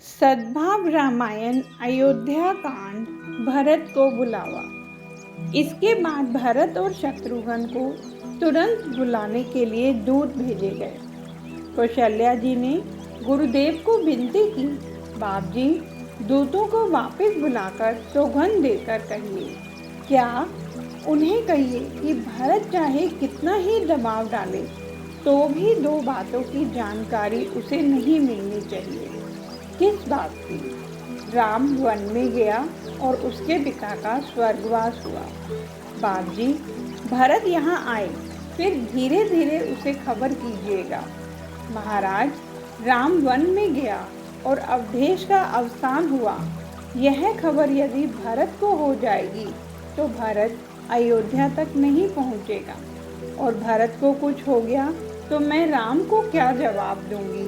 सद्भाव रामायण अयोध्या कांड। भरत को बुलावा। इसके बाद भरत और शत्रुघ्न को तुरंत बुलाने के लिए दूत भेजे गए। कौशल्या जी ने गुरुदेव को विनती की, बाप जी, दूतों को वापस बुलाकर सौगंध देकर कहिए, क्या उन्हें कहिए कि भरत चाहे कितना ही दबाव डाले तो भी दो बातों की जानकारी उसे नहीं मिलनी चाहिए। किस बात की? राम वन में गया और उसके पिता का स्वर्गवास हुआ। बाप जी, भरत यहाँ आए, फिर धीरे धीरे उसे खबर कीजिएगा। महाराज, राम वन में गया और अवधेश का अवसान हुआ। यह खबर यदि भरत को हो जाएगी तो भरत अयोध्या तक नहीं पहुँचेगा, और भरत को कुछ हो गया तो मैं राम को क्या जवाब दूंगी।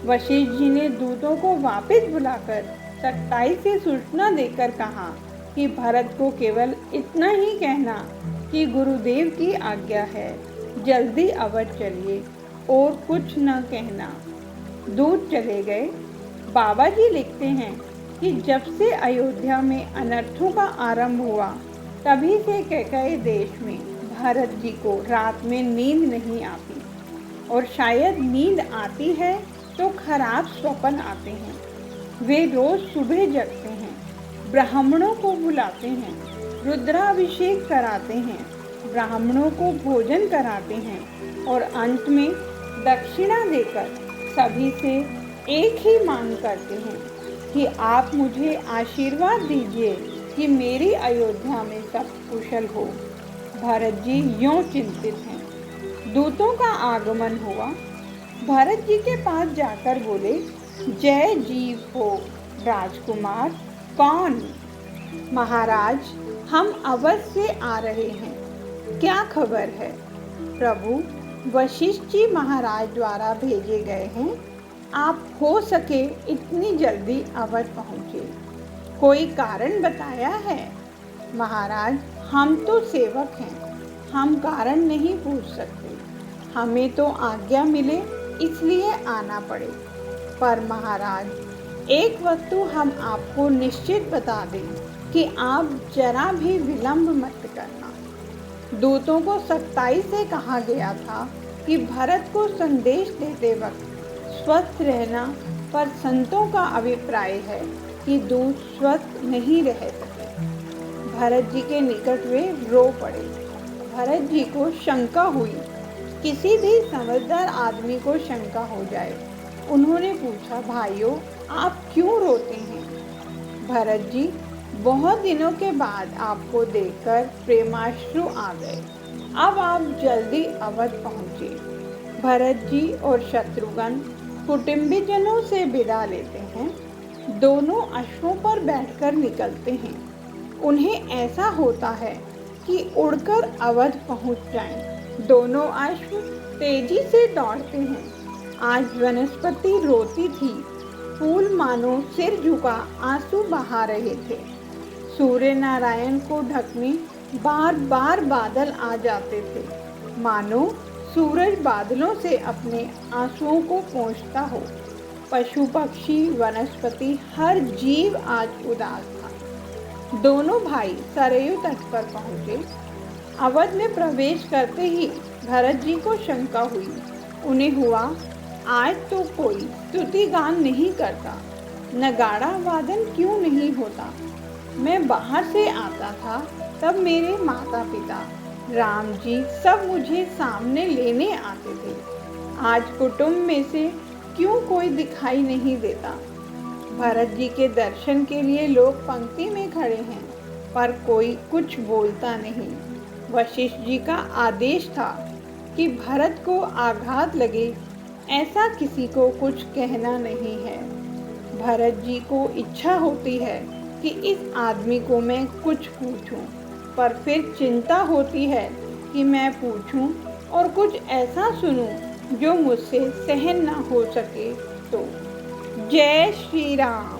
वशिष्ठ जी ने दूतों को वापस बुलाकर सख्ताई से सूचना देकर कहा कि भरत को केवल इतना ही कहना कि गुरुदेव की आज्ञा है, जल्दी अवध चलिए, और कुछ न कहना। दूत चले गए। बाबा जी लिखते हैं कि जब से अयोध्या में अनर्थों का आरंभ हुआ, तभी से कैकेयी देश में भरत जी को रात में नींद नहीं आती, और शायद नींद आती है तो खराब स्वप्न आते हैं। वे रोज सुबह जगते हैं, ब्राह्मणों को बुलाते हैं, रुद्राभिषेक कराते हैं, ब्राह्मणों को भोजन कराते हैं, और अंत में दक्षिणा देकर सभी से एक ही मांग करते हैं कि आप मुझे आशीर्वाद दीजिए कि मेरी अयोध्या में सब कुशल हो। भरत जी यूं चिंतित हैं। दूतों का आगमन हुआ। भरत जी के पास जाकर बोले, जय जीव हो राजकुमार। कौन? महाराज, हम अवध से आ रहे हैं। क्या खबर है? प्रभु, वशिष्ठ जी महाराज द्वारा भेजे गए हैं। आप हो सके इतनी जल्दी अवध पहुँचे। कोई कारण बताया है? महाराज, हम तो सेवक हैं, हम कारण नहीं पूछ सकते। हमें तो आज्ञा मिले इसलिए आना पड़े। पर महाराज, एक वस्तु हम आपको निश्चित बता दें कि आप जरा भी विलंब मत करना। दूतों को सख्ताई से कहा गया था कि भरत को संदेश देते वक्त स्वस्थ रहना, पर संतों का अभिप्राय है कि दूत स्वस्थ नहीं रह सके। भरत जी के निकट वे रो पड़े। भरत जी को शंका हुई, किसी भी समझदार आदमी को शंका हो जाए। उन्होंने पूछा, भाइयों, आप क्यों रोते हैं? भरत जी, बहुत दिनों के बाद आपको देखकर प्रेमाश्रु आ गए। अब आप जल्दी अवध पहुँचे। भरत जी और शत्रुघ्न कुटुंबीजनों से विदा लेते हैं। दोनों अश्वों पर बैठकर निकलते हैं। उन्हें ऐसा होता है कि उड़कर अवध पहुँच जाएं। दोनों अश्व तेजी से दौड़ते हैं। आज वनस्पति रोती थी, फूल मानो सिर झुका आंसू बहा रहे थे। सूर्य नारायण को ढकने बार बार बादल आ जाते थे, मानो सूरज बादलों से अपने आंसुओं को पोंछता हो। पशु पक्षी वनस्पति हर जीव आज उदास था। दोनों भाई सरयू तट पर पहुँचे। अवध में प्रवेश करते ही भरत जी को शंका हुई। उन्हें हुआ, आज तो कोई स्तुति गान नहीं करता, नगाड़ा वादन क्यों नहीं होता। मैं बाहर से आता था तब मेरे माता पिता राम जी सब मुझे सामने लेने आते थे। आज कुटुंब में से क्यों कोई दिखाई नहीं देता। भरत जी के दर्शन के लिए लोग पंक्ति में खड़े हैं, पर कोई कुछ बोलता नहीं। वशिष्ठ जी का आदेश था कि भरत को आघात लगे, ऐसा किसी को कुछ कहना नहीं है। भरत जी को इच्छा होती है कि इस आदमी को मैं कुछ पूछूं, पर फिर चिंता होती है कि मैं पूछूं और कुछ ऐसा सुनूं जो मुझसे सहन न हो सके तो। जय श्री राम।